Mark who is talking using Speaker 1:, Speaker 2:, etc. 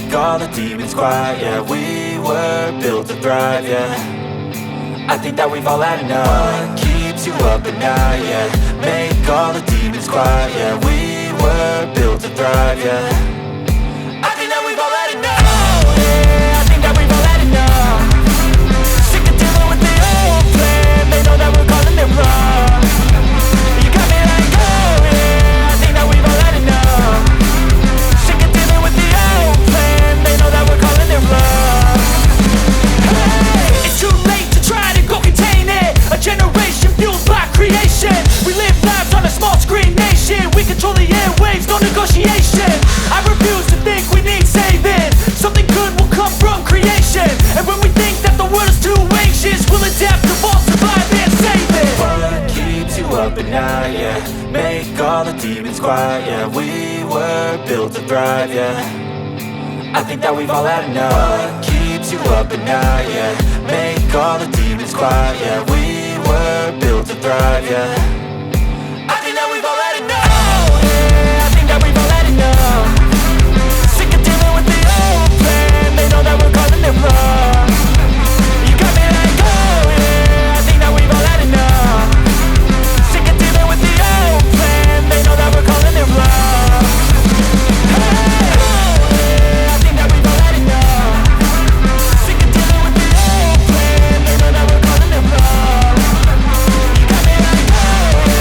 Speaker 1: make all the demons quiet. Yeah, we were built to thrive, yeah. I think that we've all had enough. What keeps you up at night, yeah. Make all the demons quiet, yeah. We were built to thrive, yeah. I think that we've all had enough. Oh, yeah, I think that we've all had enough. Sick of dealing with the old plan. They know that we're calling it wrong. You got me like, oh yeah, I think that we've all had enough. Sick of dealing with the old plan. They know that we're calling it wrong. Hey, it's too late to try to go contain it. A generation fueled by creation. We live lives on a small screen nation. We control the airwaves, no negotiation. I refuse to think we need saving. Something good will come from creation. And when we think that the world is too anxious, we'll adapt, evolve, survive and save it. What keeps you up at night, yeah. Make all the demons quiet, yeah. We were built to thrive, yeah. I think that we've all had enough. What keeps you up at night, yeah. Make all the demons quiet, yeah. We were built to thrive, yeah. I think that we've all had enough. Oh yeah, I think that we've all had enough. Sick of dealing with the old plan. They know that we're calling it wrong. You got me like, oh yeah, I think that we've all had enough. Sick of dealing with the old plan. They know that we're calling it wrong. Hey, oh yeah, I think that we've all had enough. Sick of dealing with the old plan. They know that we're calling it wrong. You got me like, oh